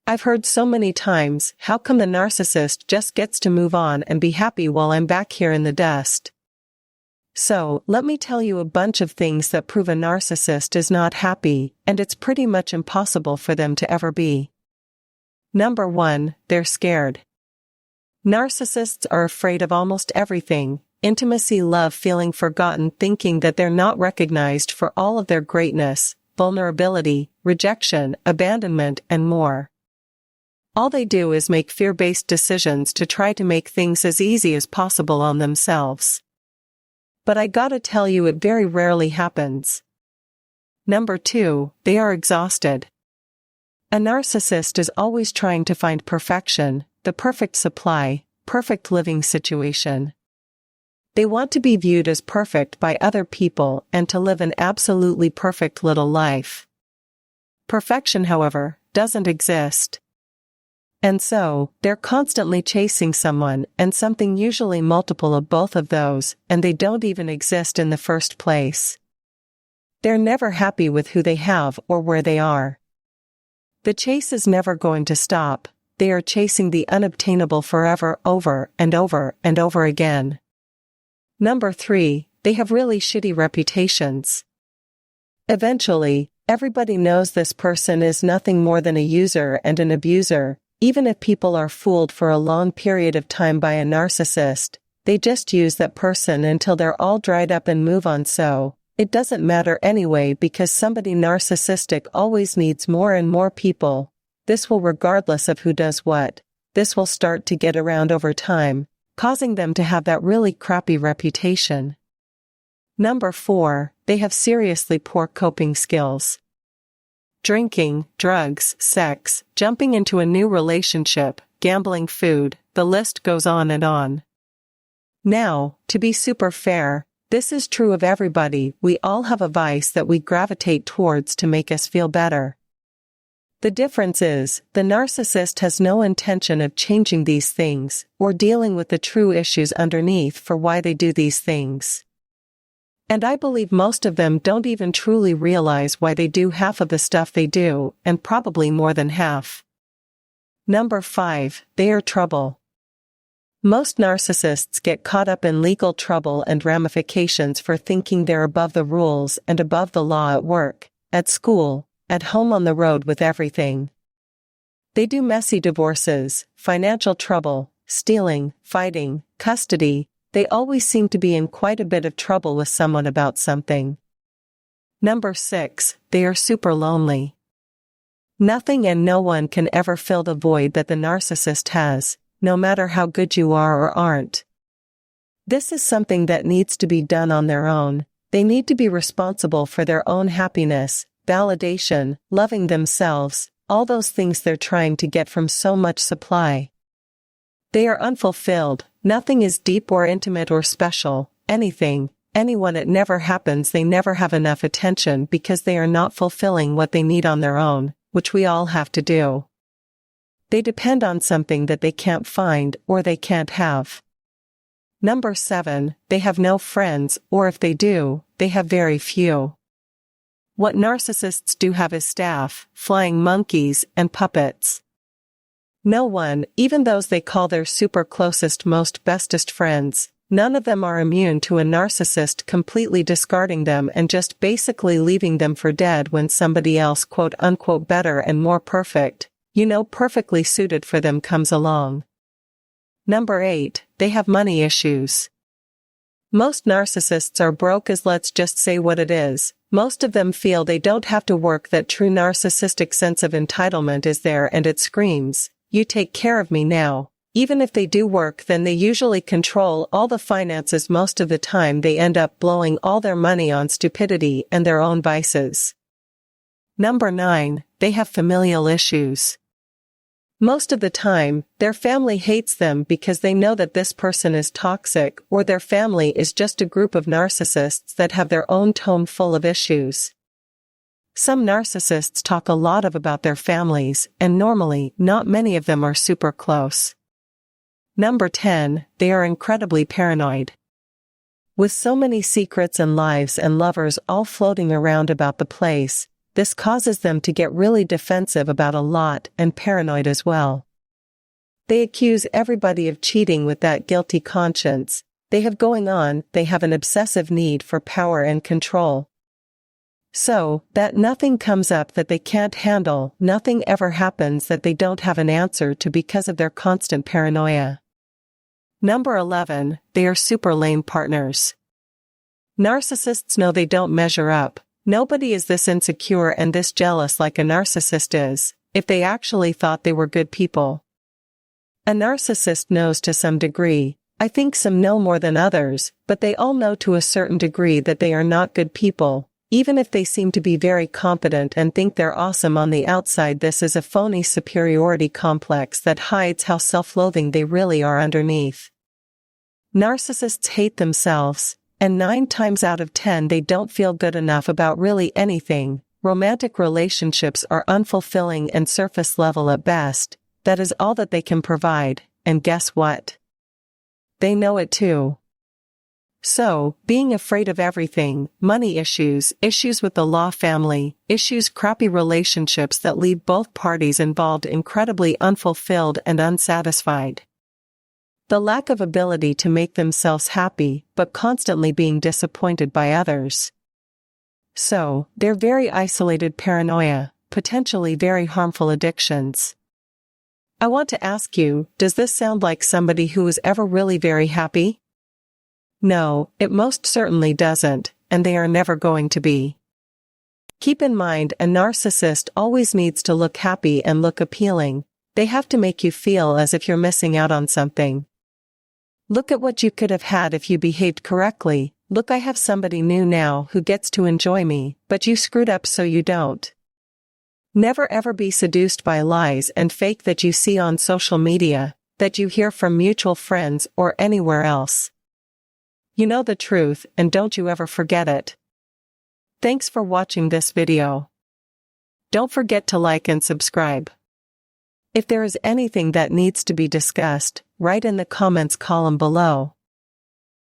I've heard so many times, how come the narcissist just gets to move on and be happy while I'm back here in the dust? So, let me tell you a bunch of things that prove a narcissist is not happy, and it's pretty much impossible for them to ever be. Number 1, they're scared. Narcissists are afraid of almost everything: intimacy, love, feeling forgotten, thinking that they're not recognized for all of their greatness, vulnerability, rejection, abandonment, and more. All they do is make fear-based decisions to try to make things as easy as possible on themselves. But I gotta tell you, it very rarely happens. Number 2, they are exhausted. A narcissist is always trying to find perfection, the perfect supply, perfect living situation. They want to be viewed as perfect by other people and to live an absolutely perfect little life. Perfection, however, doesn't exist. And so, they're constantly chasing someone and something, usually multiple of both of those, and they don't even exist in the first place. They're never happy with who they have or where they are. The chase is never going to stop. They are chasing the unobtainable forever, over and over and over again. Number 3, they have really shitty reputations. Eventually, everybody knows this person is nothing more than a user and an abuser. Even if people are fooled for a long period of time by a narcissist, they just use that person until they're all dried up and move on. So, it doesn't matter anyway, because somebody narcissistic always needs more and more people. This will, regardless of who does what, this will start to get around over time, causing them to have that really crappy reputation. Number 4, they have seriously poor coping skills. Drinking, drugs, sex, jumping into a new relationship, gambling, food, the list goes on and on. Now, to be super fair, this is true of everybody. We all have a vice that we gravitate towards to make us feel better. The difference is, the narcissist has no intention of changing these things, or dealing with the true issues underneath for why they do these things. And I believe most of them don't even truly realize why they do half of the stuff they do, and probably more than half. Number 5, they are trouble. Most narcissists get caught up in legal trouble and ramifications for thinking they're above the rules and above the law at work, at school, at home, on the road, with everything. They do messy divorces, financial trouble, stealing, fighting, custody. They always seem to be in quite a bit of trouble with someone about something. Number 6, they are super lonely. Nothing and no one can ever fill the void that the narcissist has, no matter how good you are or aren't. This is something that needs to be done on their own. They need to be responsible for their own happiness, validation, loving themselves, all those things they're trying to get from so much supply. They are unfulfilled. Nothing is deep or intimate or special, anything, anyone. It never happens. They never have enough attention because they are not fulfilling what they need on their own, which we all have to do. They depend on something that they can't find or they can't have. Number 7, they have no friends, or if they do, they have very few. What narcissists do have is staff, flying monkeys, and puppets. No one, even those they call their super closest, most bestest friends, none of them are immune to a narcissist completely discarding them and just basically leaving them for dead when somebody else, quote unquote, better and more perfect, perfectly suited for them comes along. Number 8, they have money issues. Most narcissists are broke as, let's just say what it is. Most of them feel they don't have to work. That true narcissistic sense of entitlement is there and it screams, "You take care of me now." Even if they do work, then they usually control all the finances. Most of the time they end up blowing all their money on stupidity and their own vices. Number 9, they have familial issues. Most of the time, their family hates them because they know that this person is toxic, or their family is just a group of narcissists that have their own tome full of issues. Some narcissists talk a lot about their families, and normally, not many of them are super close. Number 10, they are incredibly paranoid. With so many secrets and lives and lovers all floating around about the place, This causes them to get really defensive about a lot and paranoid as well. They accuse everybody of cheating with that guilty conscience they have going on. They have an obsessive need for power and control. So that nothing comes up that they can't handle, nothing ever happens that they don't have an answer to because of their constant paranoia. Number 11, they are super lame partners. Narcissists know they don't measure up. Nobody is this insecure and this jealous like a narcissist is, if they actually thought they were good people. A narcissist knows to some degree. I think some know more than others, but they all know to a certain degree that they are not good people. Even if they seem to be very competent and think they're awesome on the outside, this is a phony superiority complex that hides how self-loathing they really are underneath. Narcissists hate themselves, and 9 times out of 10 they don't feel good enough about really anything. Romantic relationships are unfulfilling and surface level at best. That is all that they can provide, and guess what? They know it too. So, being afraid of everything, money issues, issues with the law, family issues, crappy relationships that leave both parties involved incredibly unfulfilled and unsatisfied. The lack of ability to make themselves happy, but constantly being disappointed by others. So, they're very isolated paranoia, potentially very harmful addictions. I want to ask you, does this sound like somebody who was ever really very happy? No, it most certainly doesn't, and they are never going to be. Keep in mind, a narcissist always needs to look happy and look appealing. They have to make you feel as if you're missing out on something. Look at what you could have had if you behaved correctly. Look, I have somebody new now who gets to enjoy me, but you screwed up so you don't. Never ever be seduced by lies and fake that you see on social media, that you hear from mutual friends or anywhere else. You know the truth, and don't you ever forget it. Thanks for watching this video. Don't forget to like and subscribe. If there is anything that needs to be discussed, write in the comments column below.